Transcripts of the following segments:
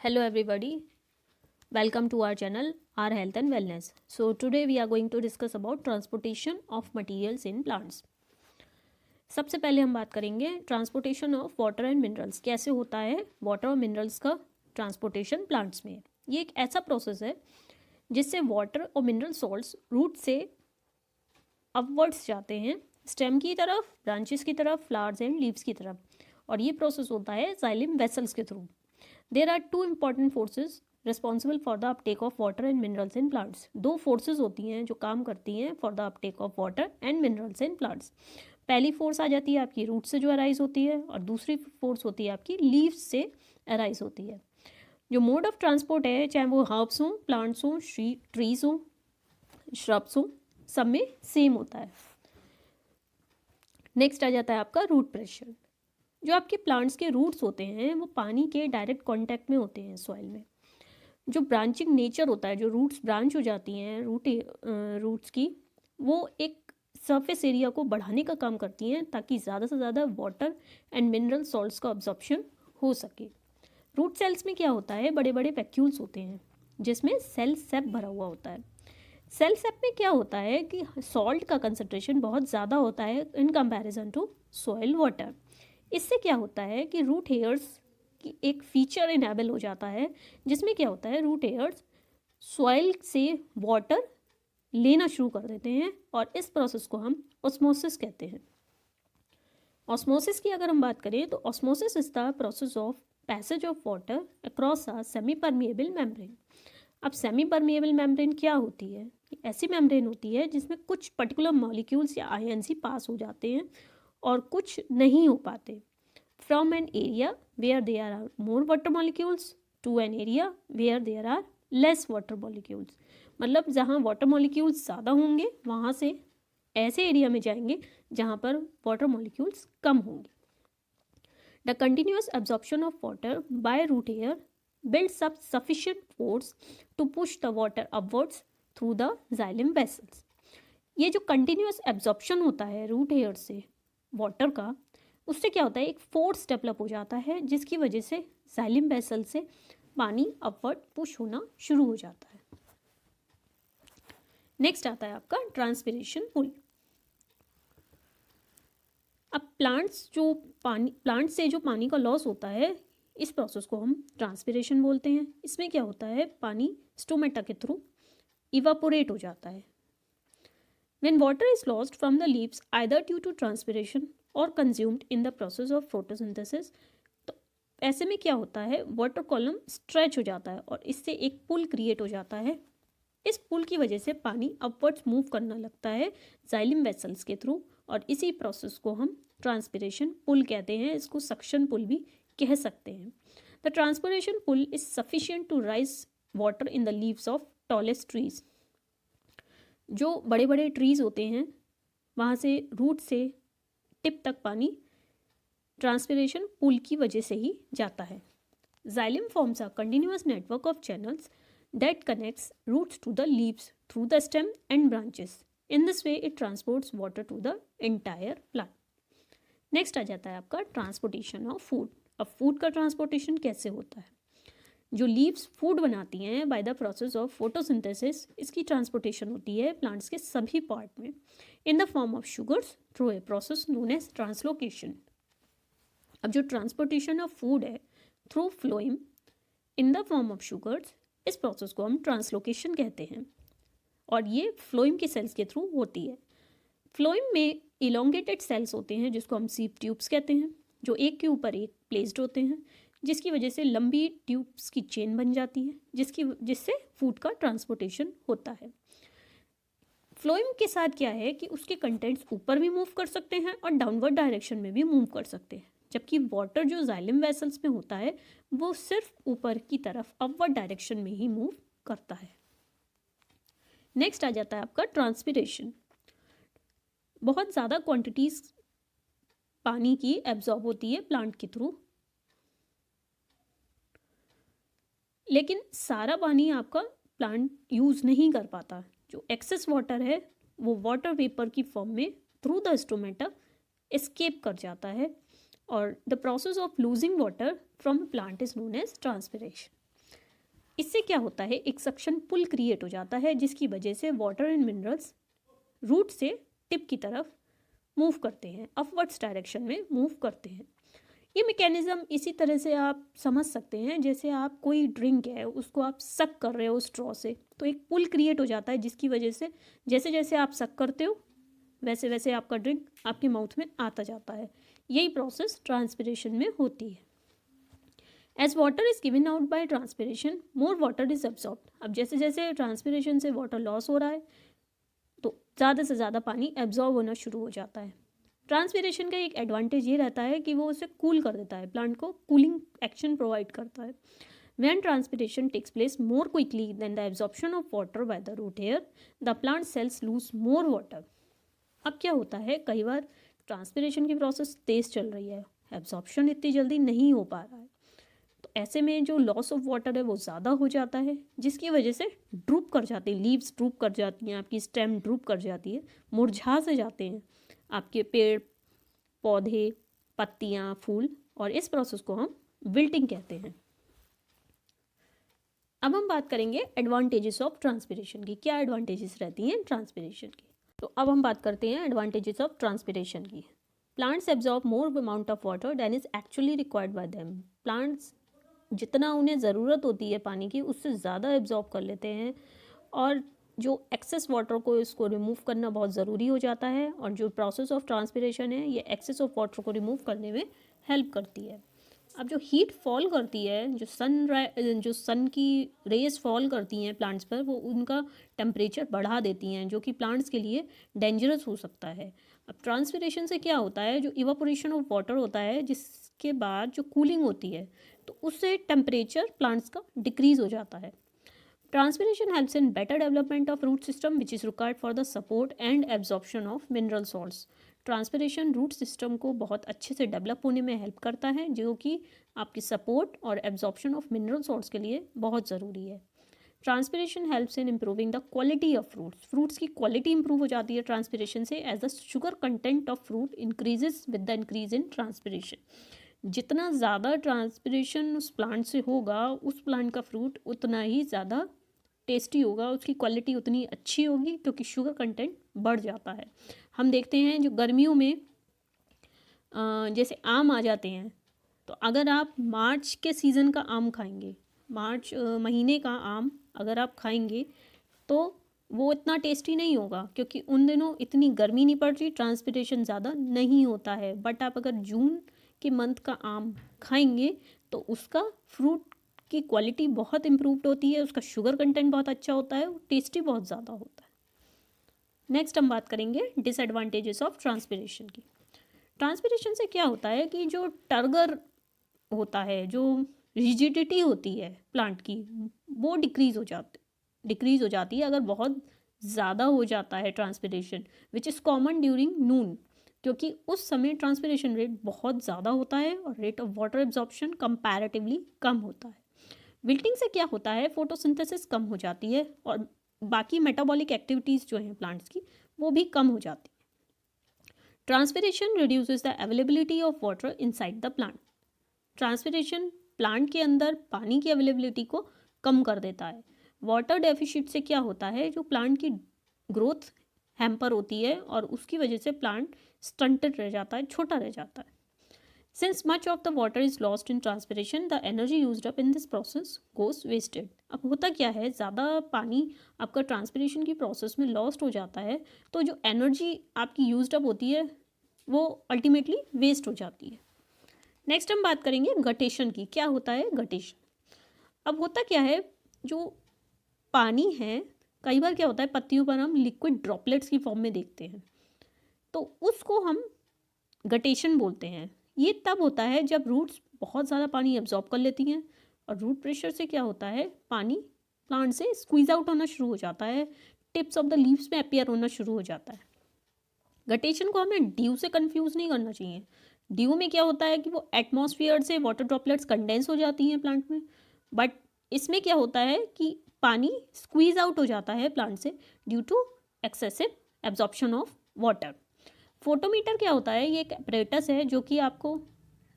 Hello everybody, welcome to our channel Our Health and Wellness. So today we are going to discuss about transportation of materials in plants. सबसे पहले हम बात करेंगे transportation of water and minerals. कैसे होता है water और minerals का ट्रांसपोर्टेशन प्लांट्स में. ये एक ऐसा प्रोसेस है जिससे वाटर और मिनरल सॉल्ट्स रूट से अपवर्ड्स जाते हैं स्टेम की तरफ, ब्रांचेस की तरफ, फ्लावर्स एंड लीव्स की तरफ. और ये प्रोसेस होता है जाइलम वेसल्स के through. There are two important forces responsible for the uptake of water and minerals in plants. दो फोर्सेस होती हैं जो काम करती हैं for the uptake of water and minerals in plants. पहली फोर्स आ जाती है आपकी रूट से जो अराइज होती है और दूसरी फोर्स होती है आपकी लीव्स से अराइज होती है. जो मोड ऑफ ट्रांसपोर्ट है, चाहे वो हर्ब्स हों, प्लांट्स हों, ट्रीज हों, श्रब्स हों, सब में सेम होता है. नेक्स्ट आ जाता है आपका रूट प्रेशर. जो आपके प्लांट्स के रूट्स होते हैं वो पानी के डायरेक्ट कांटेक्ट में होते हैं सॉइल में. जो ब्रांचिंग नेचर होता है, जो रूट्स ब्रांच हो जाती हैं रूट्स की, वो एक सरफेस एरिया को बढ़ाने का काम करती हैं ताकि ज़्यादा से ज़्यादा वाटर एंड मिनरल सॉल्ट्स का अब्जॉर्प्शन हो सके. रूट सेल्स में क्या होता है, बड़े बड़े वैक्यूल्स होते हैं जिसमें सेल सेप भरा हुआ होता है. सेल सेप में क्या होता है कि सॉल्ट का कंसनट्रेशन बहुत ज़्यादा होता है in comparison to soil water. इससे क्या होता है कि रूट हेयर्स की एक फीचर इनेबल हो जाता है जिसमें क्या होता है, रूट हेयर्स सॉइल से वाटर लेना शुरू कर देते हैं और इस प्रोसेस को हम ऑस्मोसिस कहते हैं. ऑस्मोसिस की अगर हम बात करें तो osmosis is the process of passage of water across a semi permeable membrane. अब सेमी परमिएबल मेम्ब्रेन क्या होती है? ऐसी मेम्ब्रेन होती है जिसमें कुछ पर्टिकुलर मॉलिक्यूल्स या आयन्स ही पास हो जाते हैं और कुछ नहीं हो पाते. From an area where there are more water molecules to an area where there are less water molecules. मतलब जहाँ वाटर मॉलिक्यूल्स ज़्यादा होंगे वहाँ से ऐसे एरिया में जाएंगे जहाँ पर वाटर मॉलिक्यूल्स कम होंगे. The continuous absorption of water by root hair builds up sufficient force to push the water upwards through the xylem vessels. ये जो कंटिन्यूस एब्जॉर्प्शन होता है रूट हेयर से वाटर का, उससे क्या होता है, एक फोर्स डेवलप हो जाता है जिसकी वजह से जाइलम वेसल से पानी अपवर्ड पुश होना शुरू हो जाता है. नेक्स्ट आता है आपका ट्रांसपिरेशन पुल. अब प्लांट से जो पानी का लॉस होता है, इस प्रोसेस को हम ट्रांसपिरेशन बोलते हैं. इसमें क्या होता है, पानी स्टोमेटा के थ्रू इवापोरेट हो जाता है. When water is lost from the leaves either due to transpiration or consumed in the process of photosynthesis, तो ऐसे में क्या होता है, वाटर कॉलम स्ट्रेच हो जाता है और इससे एक पुल क्रिएट हो जाता है. इस पुल की वजह से पानी अपवर्ड्स मूव करना लगता है जाइलम वेसल्स के थ्रू और इसी प्रोसेस को हम ट्रांसपिरेशन पुल कहते हैं. इसको सक्शन पुल भी कह सकते हैं. The transpiration pull is sufficient to raise water in the leaves of tallest trees. जो बड़े बड़े ट्रीज़ होते हैं वहाँ से रूट से टिप तक पानी ट्रांसपिरेशन पुल की वजह से ही जाता है. Xylem forms a continuous network of channels that connects roots to the leaves through the stem and branches. In this way it transports water to the entire plant. Next आ जाता है आपका ट्रांसपोर्टेशन ऑफ फूड. अब food का transportation कैसे होता है? जो लीव्स फूड बनाती हैं by the process of photosynthesis, इसकी ट्रांसपोर्टेशन होती है प्लांट्स के सभी पार्ट में in the form of sugars through a process known as translocation. अब जो ट्रांसपोर्टेशन ऑफ फूड है through phloem in the form of sugars, इस प्रोसेस को हम ट्रांसलोकेशन कहते हैं और ये फ्लोएम के सेल्स के थ्रू होती है. फ्लोएम में इलोंगेटेड सेल्स होते हैं जिसको हम सीप ट्यूब्स कहते हैं, जो एक के ऊपर एक प्लेस्ड होते हैं, जिसकी वजह से लंबी ट्यूब्स की चेन बन जाती है जिससे फूड का ट्रांसपोर्टेशन होता है. फ्लोएम के साथ क्या है कि उसके कंटेंट्स ऊपर भी मूव कर सकते हैं और डाउनवर्ड डायरेक्शन में भी मूव कर सकते हैं, जबकि वाटर जो जाइलम वेसल्स में होता है वो सिर्फ ऊपर की तरफ अपवर्ड डायरेक्शन में ही मूव करता है. नेक्स्ट आ जाता है आपका ट्रांसपिरेशन. बहुत ज़्यादा क्वांटिटीज पानी की एब्जॉर्ब होती है प्लांट के थ्रू, लेकिन सारा पानी आपका प्लांट यूज़ नहीं कर पाता. जो एक्सेस वाटर है वो वाटर वेपर की फॉर्म में थ्रू द स्टोमेटा एस्केप कर जाता है और the process of losing water from plant is known as transpiration. इससे क्या होता है, एक सक्शन पुल क्रिएट हो जाता है जिसकी वजह से वाटर एंड मिनरल्स रूट से टिप की तरफ मूव करते हैं, अपवर्ड्स डायरेक्शन में मूव करते हैं। ये मैकेनिज़्म इसी तरह से आप समझ सकते हैं, जैसे आप कोई ड्रिंक है उसको आप सक कर रहे हो स्ट्रॉ से, तो एक पुल क्रिएट हो जाता है जिसकी वजह से जैसे जैसे आप सक करते हो वैसे वैसे आपका ड्रिंक आपके माउथ में आता जाता है। यही प्रोसेस ट्रांसपिरेशन में होती है। As water is given out by transpiration more water is absorbed. अब जैसे जैसे ट्रांसपिरेशन से वाटर लॉस हो रहा है तो ज़्यादा से ज़्यादा पानी एब्जॉर्ब होना शुरू हो जाता है। ट्रांसपिरेशन का एक एडवांटेज ये रहता है कि वो उसे कूल कर देता है, प्लांट को कूलिंग एक्शन प्रोवाइड करता है। When transpiration takes place more quickly than the absorption of water by the root hair, the plant cells lose more water. अब क्या होता है, कई बार ट्रांसपिरेशन की प्रोसेस तेज़ चल रही है, एब्जॉर्प्शन इतनी जल्दी नहीं हो पा रहा है, तो ऐसे में जो लॉस ऑफ वाटर है वो ज़्यादा हो जाता है जिसकी वजह से ड्रूप कर जाती है, लीव्स ड्रूप कर जाती हैं, आपकी स्टेम ड्रूप कर जाती है, मुरझा से जाते हैं आपके पेड़ पौधे, पत्तियाँ, फूल, और इस प्रोसेस को हम विल्टिंग कहते हैं। अब हम बात करेंगे एडवांटेजेस ऑफ ट्रांसपिरेशन की। क्या एडवांटेजेस रहती हैं ट्रांसपिरेशन की? तो अब हम बात करते हैं एडवांटेजेस ऑफ ट्रांसपिरेशन की। Plants absorb more amount of water than is actually required by them. Plants जितना उन्हें ज़रूरत होती है पानी की उससे ज़्यादा एब्जॉर्ब कर लेते हैं, और जो एक्सेस वाटर को इसको रिमूव करना बहुत ज़रूरी हो जाता है, और जो प्रोसेस ऑफ ट्रांसपिरेशन है ये एक्सेस ऑफ वाटर को रिमूव करने में हेल्प करती है। अब जो हीट फॉल करती है, जो सन की रेज फॉल करती हैं प्लांट्स पर, वो उनका टेम्परेचर बढ़ा देती हैं जो कि प्लांट्स के लिए डेंजरस हो सकता है। अब ट्रांसपिरेशन से क्या होता है, जो इवापोरेशन ऑफ वाटर होता है जिसके बाद जो कूलिंग होती है तो उससे टेम्परेचर प्लांट्स का डिक्रीज़ हो जाता है। Transpiration helps in better development of root system which is required for the support and absorption of mineral salts. Transpiration root system को बहुत अच्छे से डेवलप होने में हेल्प करता है जो कि आपकी सपोर्ट और एब्जॉर्प्शन ऑफ मिनरल सॉल्ट्स के लिए बहुत ज़रूरी है। Transpiration helps in improving the quality of fruits. Fruits की क्वालिटी इंप्रूव हो जाती है ट्रांसपिरेशन से, as the sugar content of fruit increases with the increase in transpiration. जितना ज़्यादा ट्रांसपिरेशन उस प्लांट से होगा उस प्लांट का फ्रूट उतना ही ज़्यादा टेस्टी होगा, उसकी क्वालिटी उतनी अच्छी होगी क्योंकि शुगर कंटेंट बढ़ जाता है। हम देखते हैं जो गर्मियों में जैसे आम आ जाते हैं, तो अगर आप मार्च के सीज़न का आम खाएंगे, मार्च महीने का आम अगर आप खाएंगे तो वो इतना टेस्टी नहीं होगा क्योंकि उन दिनों इतनी गर्मी नहीं पड़ रही, ट्रांसपिरेशन ज़्यादा नहीं होता है। बट आप अगर जून के मंथ का आम खाएंगे तो उसका फ्रूट की क्वालिटी बहुत इम्प्रूव्ड होती है, उसका शुगर कंटेंट बहुत अच्छा होता है, टेस्टी बहुत ज़्यादा होता है। नेक्स्ट हम बात करेंगे डिसएडवांटेजेस ऑफ ट्रांसपिरेशन की। ट्रांसपिरेशन से क्या होता है कि जो टर्गर होता है, जो रिजिडिटी होती है प्लांट की, वो डिक्रीज़ हो जाती है अगर बहुत ज़्यादा हो जाता है transpiration, which is common during noon, क्योंकि उस समय ट्रांसपिरेशन रेट बहुत ज़्यादा होता है और rate of water absorption comparatively कम होता है। विल्टिंग से क्या होता है, फोटोसिंथेसिस कम हो जाती है और बाकी मेटाबॉलिक एक्टिविटीज़ जो हैं प्लांट्स की वो भी कम हो जाती है। Transpiration reduces the availability of water inside the plant. Transpiration plant के अंदर पानी की अवेलेबिलिटी को कम कर देता है। वाटर डेफिशिट से क्या होता है, जो प्लांट की ग्रोथ हैम्पर होती है और उसकी वजह से प्लांट स्टंटेड रह जाता है, छोटा रह जाता है। Since much of the water is lost in transpiration, the energy used up in this process goes wasted. अब होता क्या है, ज़्यादा पानी आपका ट्रांसपिरेशन की प्रोसेस में लॉस्ट हो जाता है तो जो एनर्जी आपकी यूज्ड अप होती है वो अल्टीमेटली वेस्ट हो जाती है। नेक्स्ट हम बात करेंगे गटेशन की। क्या होता है गटेशन? अब होता क्या है, जो पानी है कई बार क्या होता है पत्तियों पर हम लिक्विड ड्रॉपलेट्स की फॉर्म में देखते हैं, तो उसको हम गटेशन बोलते हैं। ये तब होता है जब रूट्स बहुत ज़्यादा पानी एब्जॉर्ब कर लेती हैं और रूट प्रेशर से क्या होता है, पानी प्लांट से स्क्वीज आउट होना शुरू हो जाता है, टिप्स ऑफ द लीव्स में अपीयर होना शुरू हो जाता है। गटेशन को हमें ड्यू से कंफ्यूज नहीं करना चाहिए। ड्यू में क्या होता है कि वो एटमॉस्फेयर से वाटर ड्रॉपलेट्स कंडेंस हो जाती हैं प्लांट में, बट इसमें क्या होता है कि पानी स्क्वीज आउट हो जाता है प्लांट से due to excessive absorption of water. Photometer क्या होता है, ये एक अपरेटस है जो कि आपको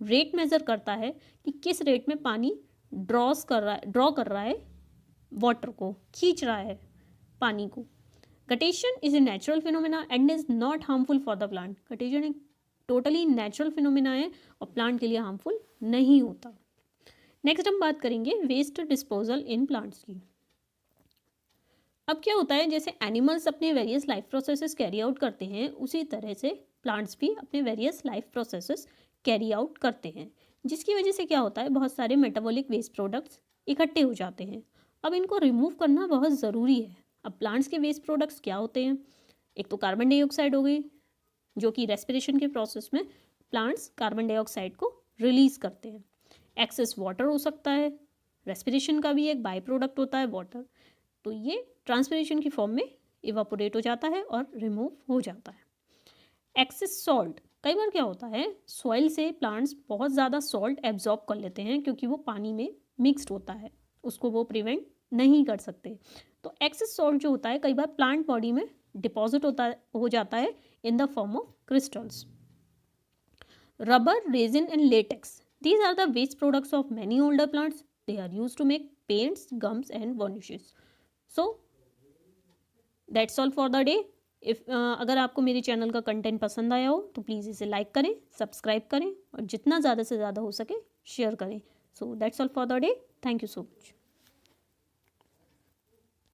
रेट मेज़र करता है कि किस रेट में पानी ड्रॉ कर रहा है वाटर को, खींच रहा है पानी को। Guttation is a natural phenomena and is not harmful for the plant. Guttation एक टोटली नेचुरल फिनोमिना है और प्लांट के लिए हार्मफुल नहीं होता। नेक्स्ट हम बात करेंगे वेस्ट डिस्पोजल इन प्लांट्स की। अब क्या होता है, जैसे एनिमल्स अपने various life processes carry out करते हैं, उसी तरह से प्लांट्स भी अपने various life processes carry out करते हैं, जिसकी वजह से क्या होता है, बहुत सारे मेटाबॉलिक वेस्ट प्रोडक्ट्स इकट्ठे हो जाते हैं। अब इनको रिमूव करना बहुत ज़रूरी है। अब प्लांट्स के वेस्ट प्रोडक्ट्स क्या होते हैं, एक तो कार्बन डाइऑक्साइड हो गई, जो कि रेस्पिरेशन के प्रोसेस में प्लांट्स कार्बन डाइऑक्साइड को रिलीज़ करते हैं। एक्सेस वाटर हो सकता है, रेस्पिरेशन का भी एक बाई प्रोडक्ट होता है वाटर, तो ये ट्रांसपिरेशन की फॉर्म में इवापोरेट हो जाता है और रिमूव हो जाता है। एक्सेस सॉल्ट, कई बार क्या होता है, सॉइल से प्लांट्स बहुत ज़्यादा सॉल्ट एब्जॉर्ब कर लेते हैं क्योंकि वो पानी में मिक्स्ड होता है, उसको वो प्रिवेंट नहीं कर सकते। तो एक्सेस सॉल्ट जो होता है कई बार प्लांट बॉडी में डिपॉजिट हो जाता है इन the form of crystals. Rubber, resin and latex, these are the waste products of many older plants. They are used to make paints, gums and varnishes. So that's all for the day. अगर आपको मेरे channel का content पसंद आया हो तो please इसे like करें, सब्सक्राइब करें और जितना ज़्यादा से ज़्यादा हो सके शेयर करें। So that's all for the day. Thank you so much.